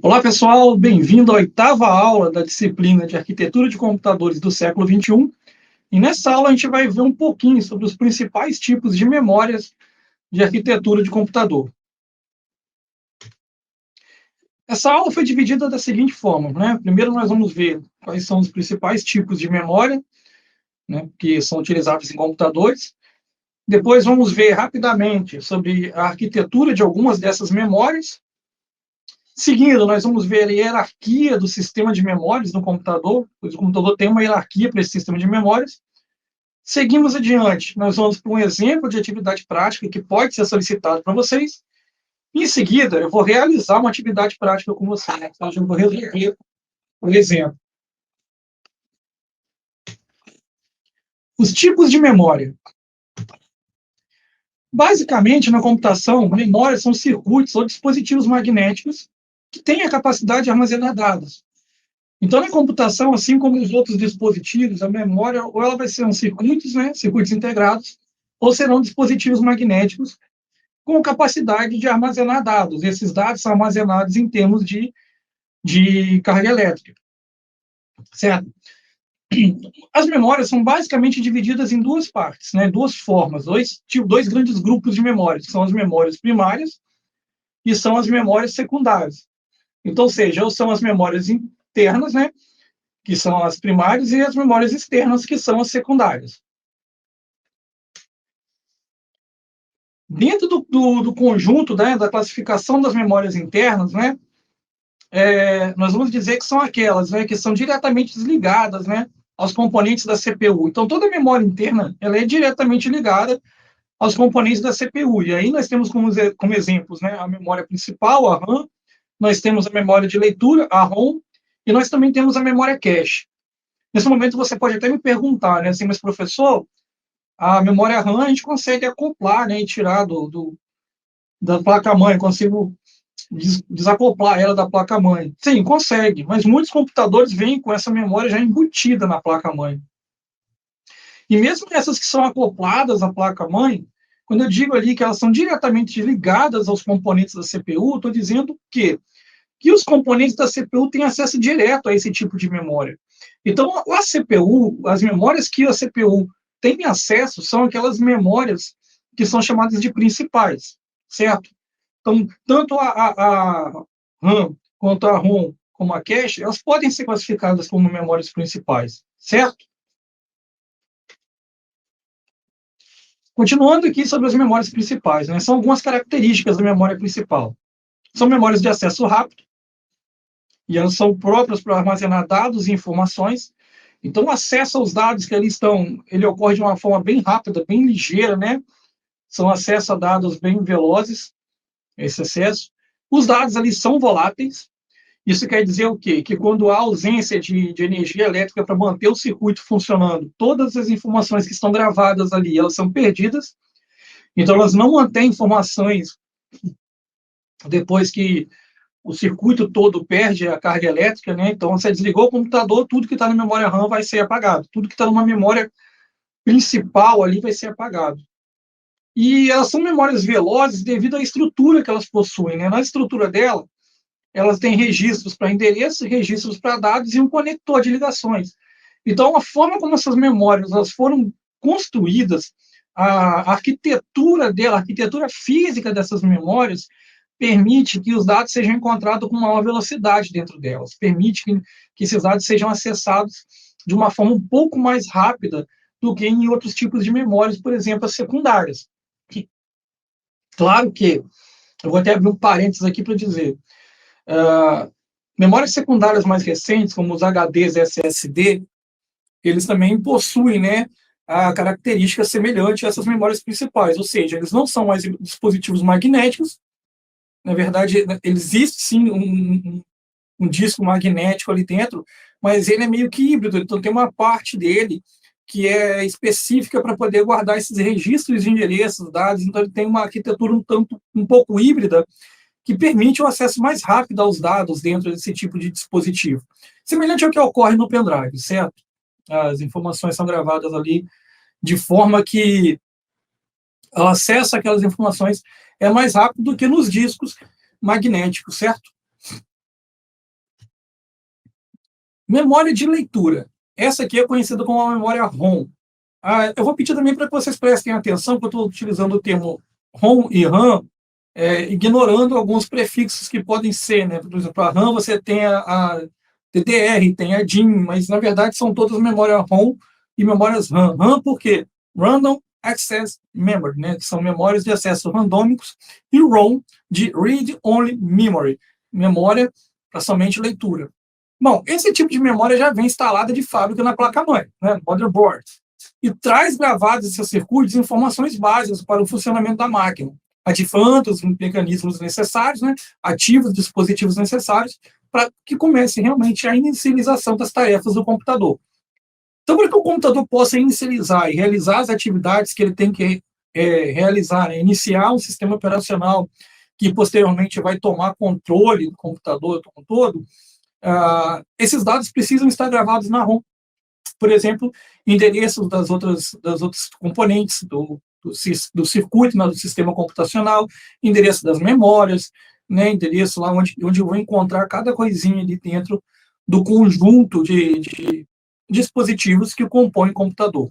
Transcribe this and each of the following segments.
Olá, pessoal, bem-vindo à oitava aula da disciplina de Arquitetura de Computadores do século XXI. E nessa aula a gente vai ver um pouquinho sobre os principais tipos de memórias de arquitetura de computador. Essa aula foi dividida da seguinte forma, né? Primeiro nós vamos ver quais são os principais tipos de memória, né, que são utilizados em computadores. Depois vamos ver rapidamente sobre a arquitetura de algumas dessas memórias. Seguindo, nós vamos ver a hierarquia do sistema de memórias no computador, pois o computador tem uma hierarquia para esse sistema de memórias. Seguimos adiante, nós vamos para um exemplo de atividade prática que pode ser solicitado para vocês. Em seguida, eu vou realizar uma atividade prática com vocês. Então, eu vou resolver, por exemplo, os tipos de memória. Basicamente, na computação, memórias são circuitos ou dispositivos magnéticos que têm a capacidade de armazenar dados. Então, na computação, assim como os outros dispositivos, a memória ou ela vai ser circuitos, né, circuitos integrados, ou serão dispositivos magnéticos com capacidade de armazenar dados. Esses dados são armazenados em termos de carga elétrica, certo? As memórias são basicamente divididas em duas partes, né, duas formas, dois grandes grupos de memórias, que são as memórias primárias e são as memórias secundárias. Então, ou seja, ou são as memórias internas, né, que são as primárias, e as memórias externas, que são as secundárias. Dentro do conjunto, né, da classificação das memórias internas, né, nós vamos dizer que são aquelas, né, que são diretamente desligadas, né, aos componentes da CPU. Então, toda memória interna ela é diretamente ligada aos componentes da CPU. E aí nós temos como exemplos, né, a memória principal, a RAM, nós temos a memória de leitura, a ROM, e nós também temos a memória cache. Nesse momento, você pode até me perguntar, né, assim, mas professor, a memória RAM a gente consegue acoplar, né, e tirar da placa-mãe, consigo desacoplar ela da placa-mãe. Sim, consegue, mas muitos computadores vêm com essa memória já embutida na placa-mãe. E mesmo essas que são acopladas à placa-mãe, quando eu digo ali que elas são diretamente ligadas aos componentes da CPU, estou dizendo que os componentes da CPU têm acesso direto a esse tipo de memória. Então, a CPU, as memórias que a CPU tem acesso são aquelas memórias que são chamadas de principais, certo? Então, tanto a RAM quanto a ROM como a cache, elas podem ser classificadas como memórias principais, certo? Continuando aqui sobre as memórias principais, né? São algumas características da memória principal. São memórias de acesso rápido, e elas são próprias para armazenar dados e informações. Então, o acesso aos dados que ali estão, ele ocorre de uma forma bem rápida, bem ligeira, né? São acesso a dados bem velozes, esse acesso. Os dados ali são voláteis. Isso quer dizer o quê? Que quando há ausência de energia elétrica para manter o circuito funcionando, todas as informações que estão gravadas ali, elas são perdidas. Então, elas não mantêm informações depois que o circuito todo perde a carga elétrica, né? Então, você desligou o computador, tudo que está na memória RAM vai ser apagado. Tudo que está numa memória principal ali vai ser apagado. E elas são memórias velozes devido à estrutura que elas possuem, né? Na estrutura dela, elas têm registros para endereço, registros para dados e um conector de ligações. Então, a forma como essas memórias elas foram construídas, a arquitetura dela, a arquitetura física dessas memórias, permite que os dados sejam encontrados com maior velocidade dentro delas, permite que esses dados sejam acessados de uma forma um pouco mais rápida do que em outros tipos de memórias, por exemplo, as secundárias. Claro que, eu vou até abrir um parênteses aqui para dizer, memórias secundárias mais recentes, como os HDs SSD, eles também possuem, né, a característica semelhante a essas memórias principais, ou seja, eles não são mais dispositivos magnéticos. Na verdade, existe sim um disco magnético ali dentro, mas ele é meio que híbrido, então tem uma parte dele que é específica para poder guardar esses registros de endereços, dados, então ele tem uma arquitetura um pouco híbrida, que permite o acesso mais rápido aos dados dentro desse tipo de dispositivo. Semelhante ao que ocorre no pendrive, certo? As informações são gravadas ali de forma que o acesso àquelas informações é mais rápido do que nos discos magnéticos, certo? Memória de leitura. Essa aqui é conhecida como a memória ROM. Eu vou pedir também para que vocês prestem atenção, que eu estou utilizando o termo ROM e RAM, ignorando alguns prefixos que podem ser, né? Por exemplo, a RAM você tem a DDR, tem a DIM, mas na verdade são todas memórias ROM e memórias RAM. RAM por quê? Random Access Memory, né? Que são memórias de acesso randômicos, e ROM de Read Only Memory, memória para somente leitura. Bom, esse tipo de memória já vem instalada de fábrica na placa-mãe, né? Motherboard, e traz gravados em seus circuitos informações básicas para o funcionamento da máquina, ativando os mecanismos necessários, né? Ativa os dispositivos necessários para que comece realmente a inicialização das tarefas do computador. Então, para que o computador possa inicializar e realizar as atividades que ele tem que realizar, né? Iniciar um sistema operacional que posteriormente vai tomar controle do computador como um todo, esses dados precisam estar gravados na ROM. Por exemplo, endereços das outras componentes do circuito, né, do sistema computacional, endereço das memórias, né, endereço lá onde eu vou encontrar cada coisinha ali dentro do conjunto de dispositivos que compõem o computador.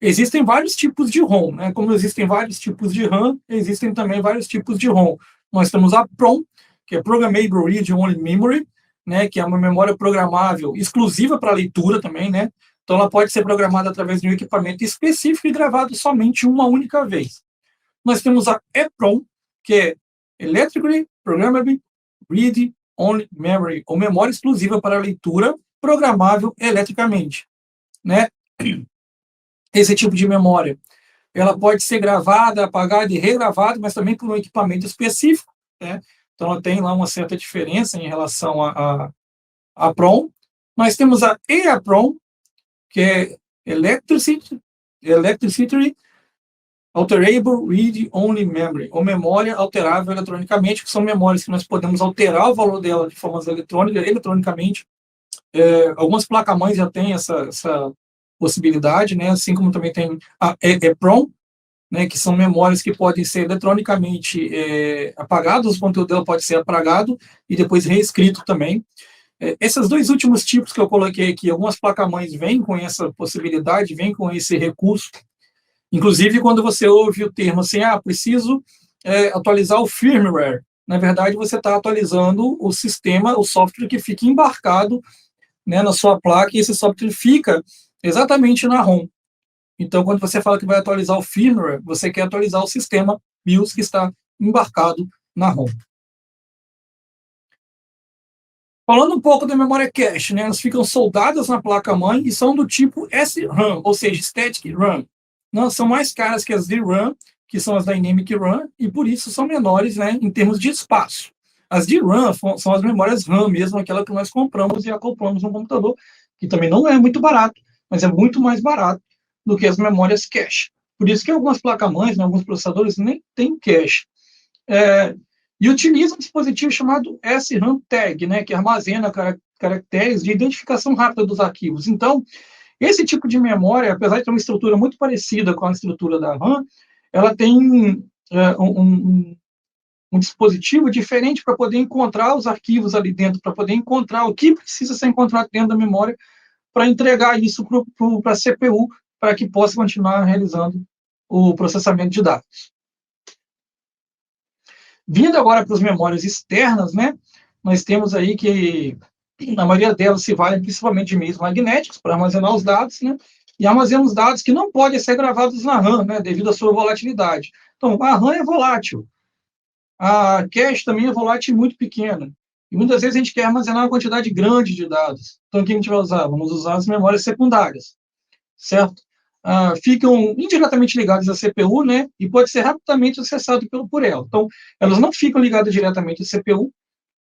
Existem vários tipos de ROM, né? Como existem vários tipos de RAM, existem também vários tipos de ROM. Nós temos a PROM, que é Programmable Read Only Memory, né? Que é uma memória programável exclusiva para leitura também, né? Então ela pode ser programada através de um equipamento específico e gravado somente uma única vez. Nós temos a EPROM, que é Electrically Programmable Read Only Memory, ou memória exclusiva para leitura programável eletricamente, né? Esse tipo de memória, ela pode ser gravada, apagada e regravada, mas também por um equipamento específico, né? Então, ela tem lá uma certa diferença em relação a PROM. Nós temos a EAPROM, que é Electricity Alterable Read Only Memory, ou memória alterável eletronicamente, que são memórias que nós podemos alterar o valor dela de forma eletronicamente. Algumas placas-mães já têm essa possibilidade, né? Assim como também tem a EEPROM, né? Que são memórias que podem ser eletronicamente apagadas, o conteúdo dela pode ser apagado e depois reescrito também. Esses dois últimos tipos que eu coloquei aqui, algumas placas-mães vêm com essa possibilidade, vêm com esse recurso. Inclusive, quando você ouve o termo assim, preciso atualizar o firmware, na verdade, você está atualizando o sistema, o software que fica embarcado, né, na sua placa, e esse software fica exatamente na ROM. Então, quando você fala que vai atualizar o firmware, você quer atualizar o sistema BIOS que está embarcado na ROM. Falando um pouco da memória cache, né, elas ficam soldadas na placa-mãe e são do tipo SRAM, ou seja, Static RAM. Não, são mais caras que as DRAM, que são as Dynamic RAM, e por isso são menores, né, em termos de espaço. As DRAM são as memórias RAM mesmo, aquela que nós compramos e acoplamos no computador, que também não é muito barato, mas é muito mais barato do que as memórias cache. Por isso que algumas placas-mães, né, alguns processadores nem têm cache. E utiliza um dispositivo chamado SRAM Tag, né, que armazena caracteres de identificação rápida dos arquivos. Então, esse tipo de memória, apesar de ter uma estrutura muito parecida com a estrutura da RAM, ela tem um dispositivo diferente para poder encontrar os arquivos ali dentro, para poder encontrar o que precisa ser encontrado dentro da memória, para entregar isso para a CPU, para que possa continuar realizando o processamento de dados. Vindo agora para as memórias externas, né, nós temos aí que a maioria delas se valem principalmente de meios magnéticos para armazenar os dados, né, e armazenam os dados que não podem ser gravados na RAM, né, devido à sua volatilidade. Então, a RAM é volátil, a cache também é volátil e muito pequena, e muitas vezes a gente quer armazenar uma quantidade grande de dados. Então, o que a gente vai usar? Vamos usar as memórias secundárias, certo? Ficam indiretamente ligadas à CPU, né, e pode ser rapidamente acessado por ela. Então, elas não ficam ligadas diretamente à CPU,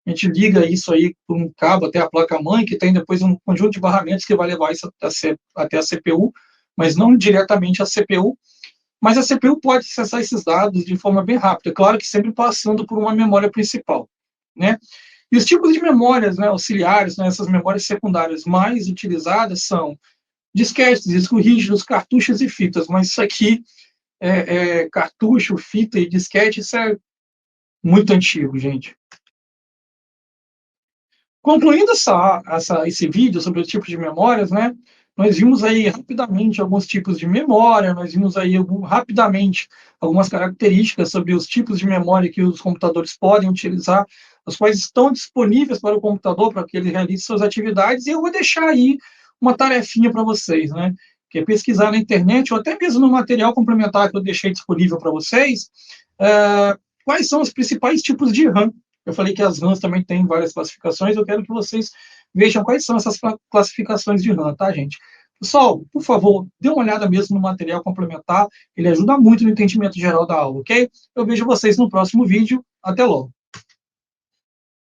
a gente liga isso aí por um cabo até a placa-mãe, que tem depois um conjunto de barramentos que vai levar isso até a CPU, mas não diretamente à CPU. Mas a CPU pode acessar esses dados de forma bem rápida, claro que sempre passando por uma memória principal, né? E os tipos de memórias, né, auxiliares, né, essas memórias secundárias mais utilizadas são disquetes, discos rígidos, cartuchos e fitas, mas isso aqui, cartucho, fita e disquete, isso é muito antigo, gente. Concluindo esse vídeo sobre os tipos de memórias, né, nós vimos aí rapidamente alguns tipos de memória, nós vimos aí rapidamente algumas características sobre os tipos de memória que os computadores podem utilizar, as quais estão disponíveis para o computador para que ele realize suas atividades, e eu vou deixar aí uma tarefinha para vocês, né, que é pesquisar na internet ou até mesmo no material complementar que eu deixei disponível para vocês, quais são os principais tipos de RAM. Eu falei que as RAMs também têm várias classificações, eu quero que vocês vejam quais são essas classificações de RAM, tá, gente? Pessoal, por favor, dê uma olhada mesmo no material complementar, ele ajuda muito no entendimento geral da aula, ok? Eu vejo vocês no próximo vídeo, até logo.